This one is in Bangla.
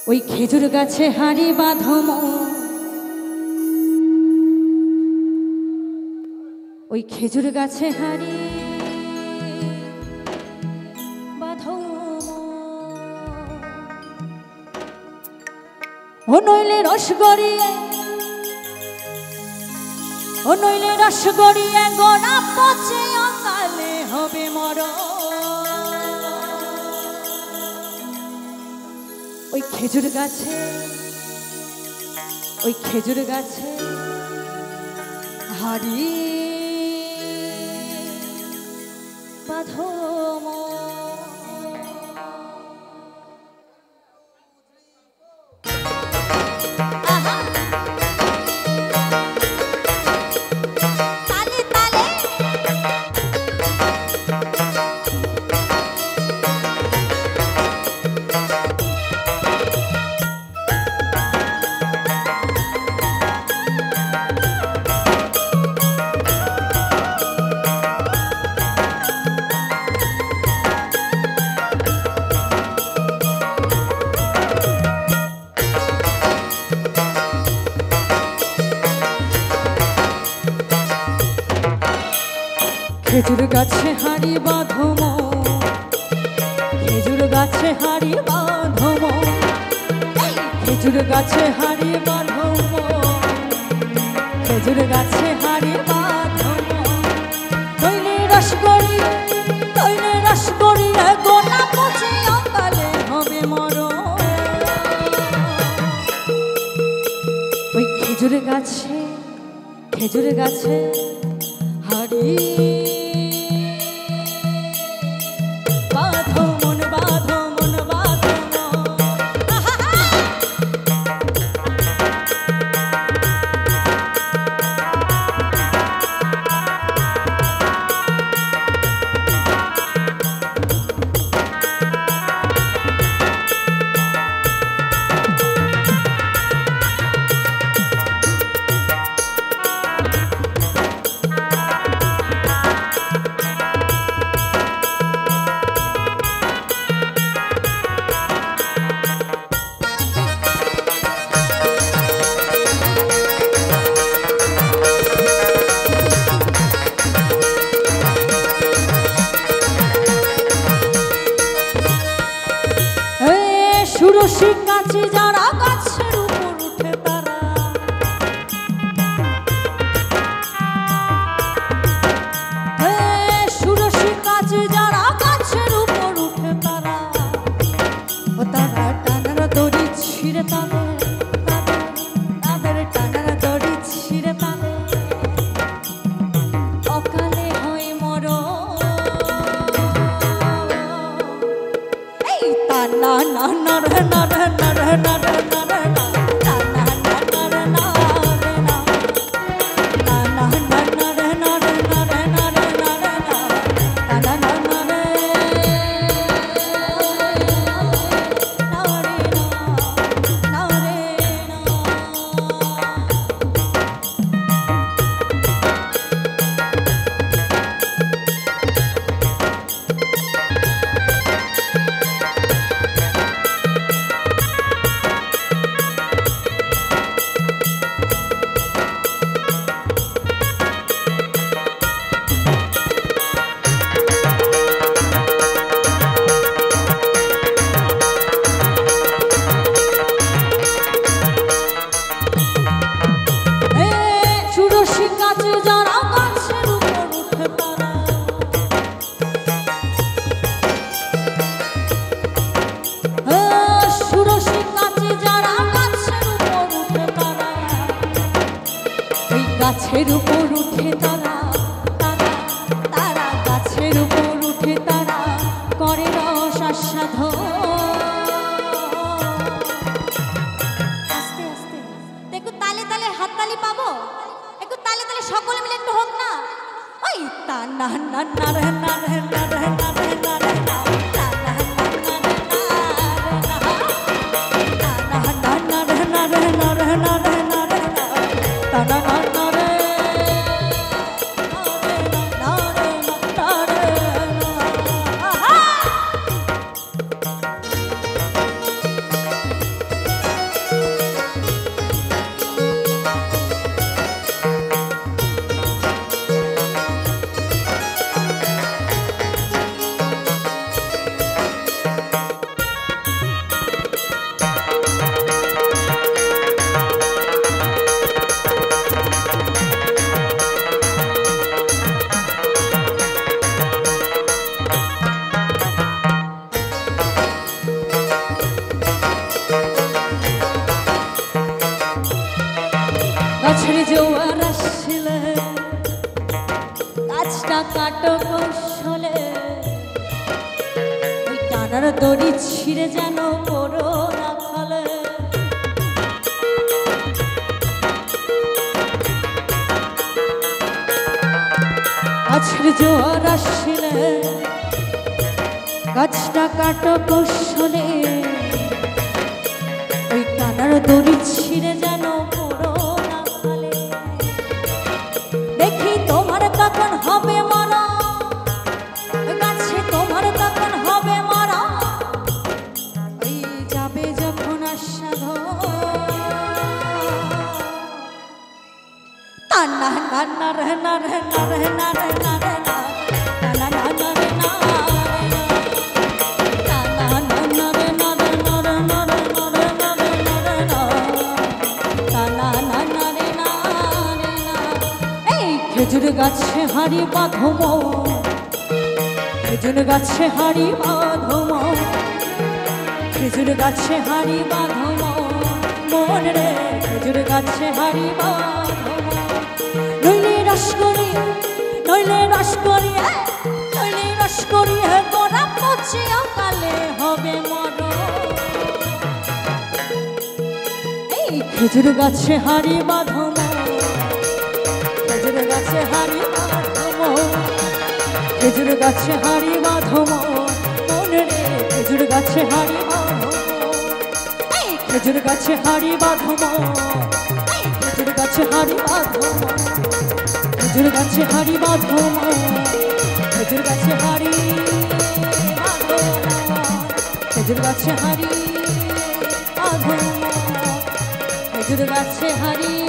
ওই খেজুর গাছে হাড়ি বাঁধো ওই খেজুর গাছে হাড়ি বাঁধো ও নইলে রস গড়িয়ে গড়া পচে অকালে হবে মরণ। ওই খেজুর গাছে হাড়ি বাঁধো খেজুর গাছে হাড়ি বাঁধো খেজুর গাছে হাড়ি বাঁধো খেজুর গাছে হাড়ি বাঁধো খেজুর গাছে হাড়ি বাঁধো তৈলে রস গড়িয়ে গোলা পচে অকালে হবে মরণ। ওই খেজুর গাছে হাড়ি সুরসী কাছে যারা গাছের উপর উঠে তারা সুরসী কাছে যারা গাছের উপর উঠে তারা ও তারা টানার দড়ি ছিঁড়ে তাদের টানার দড়ি ছিঁড়ে তাদের অকালে হয় মরণ। এই টানা না না গাছের উপর উঠে তারা গাছের উপর উঠে তারা করে রস আস্বাদন। আস্তে আস্তে একটু তালে তালে হাততালি পাবো, একটু তালে তালে সকলে মিলে একটু হোক না। ওই তা না না না রে না রে না রে না রে না রে না কানার দড়ি ছিঁড়ে যেন পড়ো না খালে গাছের জোয়ার আসলে গাছটা কাটো কৌশলে ওই কানার দড়ি ছিঁড়ে যেন পড়ো না খালে দেখি তোমার তখন হবে মরা গাছে তোমার তখন হবে মরা ওই যাবে যখন আসাধ তা না না না রে না রে না রে না রে না রে না না না না রে না খেজুর গাছে হাড়ি বাঁধম খেজুর গাছে হাড়ি বাঁধম খেজুর গাছে হাড়ি বাঁধম মন রে খেজুর গাছে হাড়ি বাঁধম নইলে রস করি নইলে রস করি নইলে রস করি গোড়া পচে কালে হবে মর এই খেজুর গাছে হাড়ি বাঁধম খেজুর গাছে হাড়ি বাঁধম খেজুর গাছে হাড়ি বাঁধম মন রে খেজুর গাছে হাড়ি বাঁধম খেজুর গাছে হাড়ি বাঁধম খেজুর গাছে হাড়ি বাঁধম খেজুর গাছে হাড়ি বাঁধম খেজুর গাছে হাড়ি বাঁধম খেজুর গাছে হাড়ি বাঁধম খেজুর গাছে হাড়ি